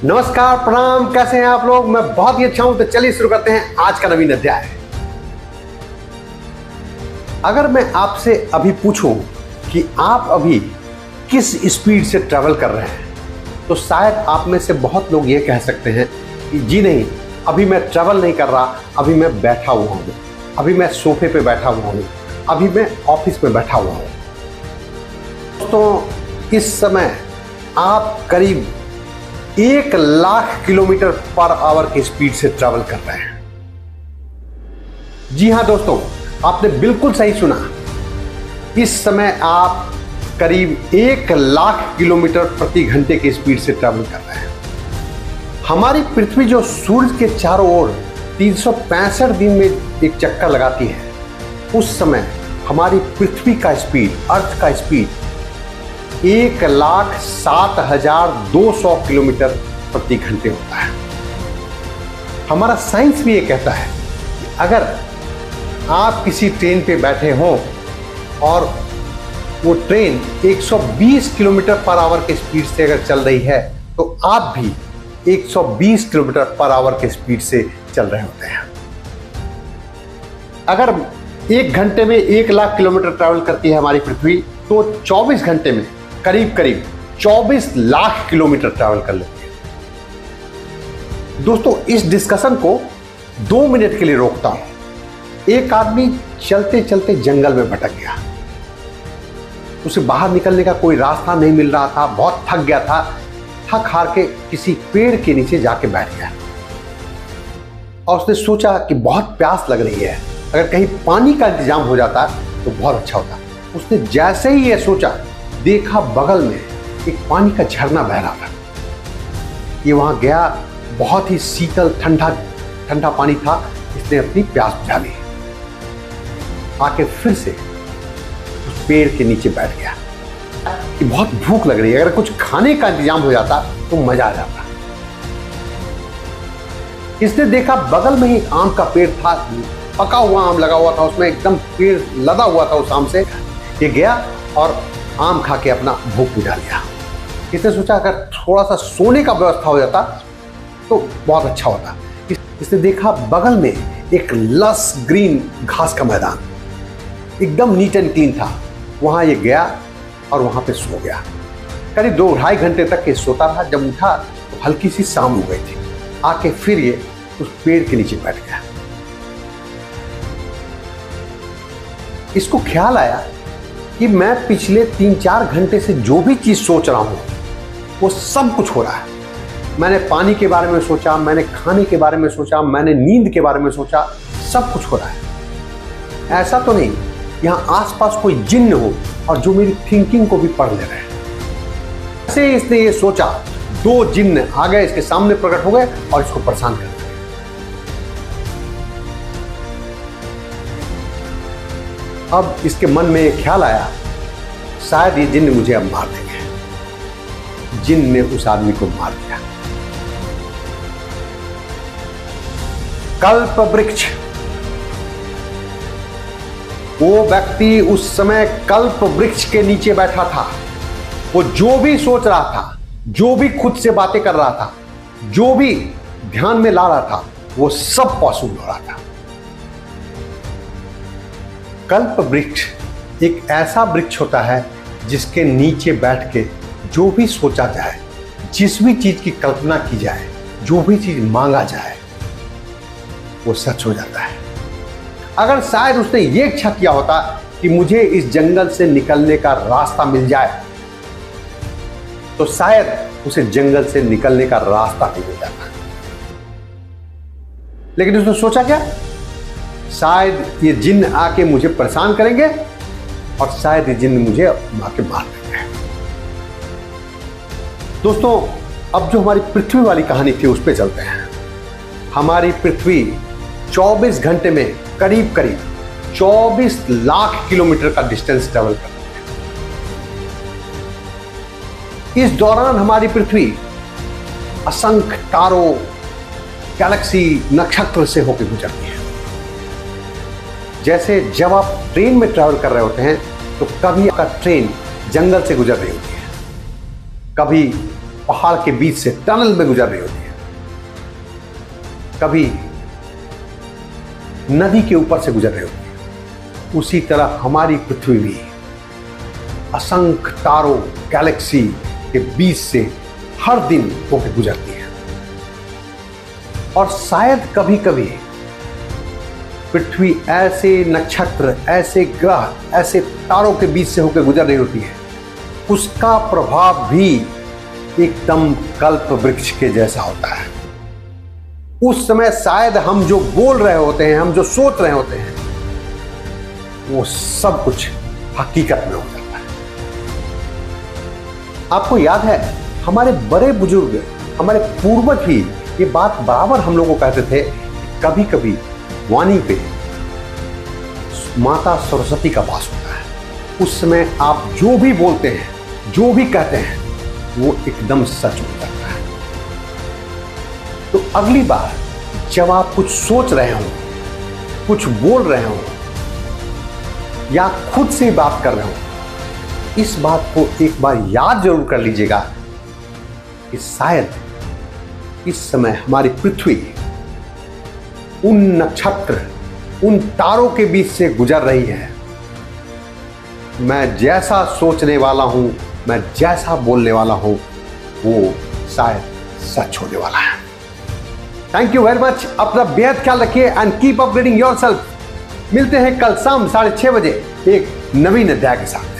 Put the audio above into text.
नमस्कार, प्रणाम। कैसे हैं आप लोग? मैं बहुत ही अच्छा हूं। तो चलिए शुरू करते हैं आज का नवीन अध्याय। अगर मैं आपसे अभी पूछूं कि आप अभी किस स्पीड से ट्रैवल कर रहे हैं, तो शायद आप में से बहुत लोग ये कह सकते हैं कि जी नहीं, अभी मैं ट्रैवल नहीं कर रहा, अभी मैं बैठा हुआ हूं, अभी मैं सोफे पे बैठा हुआ हूं, अभी मैं ऑफिस में बैठा हुआ हूं। दोस्तों, इस समय आप करीब 1,00,000 किलोमीटर पर आवर की स्पीड से ट्रैवल कर रहे हैं। जी हां दोस्तों, आपने बिल्कुल सही सुना। इस समय आप करीब 1,00,000 किलोमीटर प्रति घंटे की स्पीड से ट्रैवल कर रहे हैं। हमारी पृथ्वी जो सूर्य के चारों ओर 365 दिन में एक चक्कर लगाती है, उस समय हमारी पृथ्वी का स्पीड, अर्थ का स्पीड 1,07,200 किलोमीटर प्रति घंटे होता है। हमारा साइंस भी ये कहता है कि अगर आप किसी ट्रेन पे बैठे हों और वो ट्रेन 120 किलोमीटर पर आवर की स्पीड से अगर चल रही है, तो आप भी 120 किलोमीटर पर आवर की स्पीड से चल रहे होते हैं। अगर एक घंटे में 1,00,000 किलोमीटर ट्रैवल करती है हमारी पृथ्वी, तो 24 घंटे में करीब 24 लाख किलोमीटर ट्रैवल कर लेती है। दोस्तों, इस डिस्कशन को 2 मिनट के लिए रोकता हूं। एक आदमी चलते चलते जंगल में भटक गया। उसे बाहर निकलने का कोई रास्ता नहीं मिल रहा था, बहुत थक गया था। थक हार के किसी पेड़ के नीचे जाके बैठ गया और उसने सोचा कि बहुत प्यास लग रही है, अगर कहीं पानी का इंतजाम हो जाता तो बहुत अच्छा होता। उसने जैसे ही यह सोचा, देखा बगल में एक पानी का झरना बह रहा था। ये वहां गया, बहुत ही शीतल ठंडा पानी था। इसने अपनी प्यास बुझा ली, आके फिर से उस पेड़ के नीचे बैठ गया कि बहुत भूख लग रही है, अगर कुछ खाने का इंतजाम हो जाता तो मजा आ जाता। इसने देखा बगल में ही आम का पेड़ था, पका हुआ आम लगा हुआ था, उसमें एकदम पेड़ लदा हुआ था उस आम से। ये गया और आम खा के अपना भूख बुझा लिया। इसने सोचा अगर थोड़ा सा सोने का व्यवस्था हो जाता तो बहुत अच्छा होता। इसने देखा बगल में एक लस ग्रीन घास का मैदान, एकदम नीट एंड क्लीन था। वहां ये गया और वहां पे सो गया। करीब 2-2.5 घंटे तक ये सोता रहा। जब उठा तो हल्की सी शाम हो गई थी। आके फिर ये उस पेड़ के नीचे बैठ गया। इसको ख्याल आया कि मैं पिछले 3-4 घंटे से जो भी चीज सोच रहा हूं, वो सब कुछ हो रहा है। मैंने पानी के बारे में सोचा, मैंने खाने के बारे में सोचा, मैंने नींद के बारे में सोचा, सब कुछ हो रहा है। ऐसा तो नहीं यहां आसपास कोई जिन्न हो और जो मेरी थिंकिंग को भी पढ़ ले रहे हैं। ऐसे इसने ये सोचा, 2 जिन्न आ गए, इसके सामने प्रकट हो गए और इसको परेशान कर दिया। अब इसके मन में एक ख्याल आया, शायद ये जिन्न मुझे अब मार देंगे। जिन्न ने उस आदमी को मार दिया। कल्प वृक्ष। वो व्यक्ति उस समय कल्प वृक्ष के नीचे बैठा था। वो जो भी सोच रहा था, जो भी खुद से बातें कर रहा था, जो भी ध्यान में ला रहा था, वो सब पॉसिबल हो रहा था। कल्प वृक्ष एक ऐसा वृक्ष होता है जिसके नीचे बैठ के जो भी सोचा जाए, जिस भी चीज की कल्पना की जाए, जो भी चीज मांगा जाए, वो सच हो जाता है। अगर शायद उसने ये इच्छा किया होता कि मुझे इस जंगल से निकलने का रास्ता मिल जाए, तो शायद उसे जंगल से निकलने का रास्ता नहीं मिल जाता। लेकिन उसने सोचा क्या, शायद ये जिन्न आके मुझे परेशान करेंगे और शायद ये जिन्न मुझे आके मार देंगे। दोस्तों, अब जो हमारी पृथ्वी वाली कहानी थी उस पर चलते हैं। हमारी पृथ्वी 24 घंटे में करीब 24 लाख किलोमीटर का डिस्टेंस ट्रेवल करती है। इस दौरान हमारी पृथ्वी असंख्य तारों, गैलेक्सी, नक्षत्र से होकर गुजरती है। जैसे जब आप ट्रेन में ट्रैवल कर रहे होते हैं, तो कभी आपका ट्रेन जंगल से गुजर रही होती है, कभी पहाड़ के बीच से टनल में गुजर रही होती है, कभी नदी के ऊपर से गुजर रही होती है। उसी तरह हमारी पृथ्वी भी असंख्य तारों, गैलेक्सी के बीच से हर दिन होकर गुजरती है। और शायद कभी कभी पृथ्वी ऐसे नक्षत्र, ऐसे ग्रह, ऐसे तारों के बीच से होकर गुजर रही होती है, उसका प्रभाव भी एकदम कल्प वृक्ष के जैसा होता है। उस समय शायद हम जो बोल रहे होते हैं, हम जो सोच रहे होते हैं, वो सब कुछ हकीकत में हो जाता है। आपको याद है, हमारे बड़े बुजुर्ग, हमारे पूर्वज भी ये बात बराबर हम लोगों को कहते थे, कभी कभी वाणी पे माता सरस्वती का वास होता है। उस समय आप जो भी बोलते हैं, जो भी कहते हैं, वो एकदम सच हो जाता है। तो अगली बार जब आप कुछ सोच रहे हो, कुछ बोल रहे हो या खुद से बात कर रहे हो, इस बात को एक बार याद जरूर कर लीजिएगा कि शायद इस समय हमारी पृथ्वी उन नक्षत्र, उन तारों के बीच से गुजर रही है। मैं जैसा सोचने वाला हूं, मैं जैसा बोलने वाला हूं, वो शायद सच होने वाला है। Thank you very much. अपना बेहद ख्याल रखिए एंड कीप अपग्रेडिंग योरसेल्फ। मिलते हैं कल शाम 6:30 बजे एक नवीन अध्याय के साथ।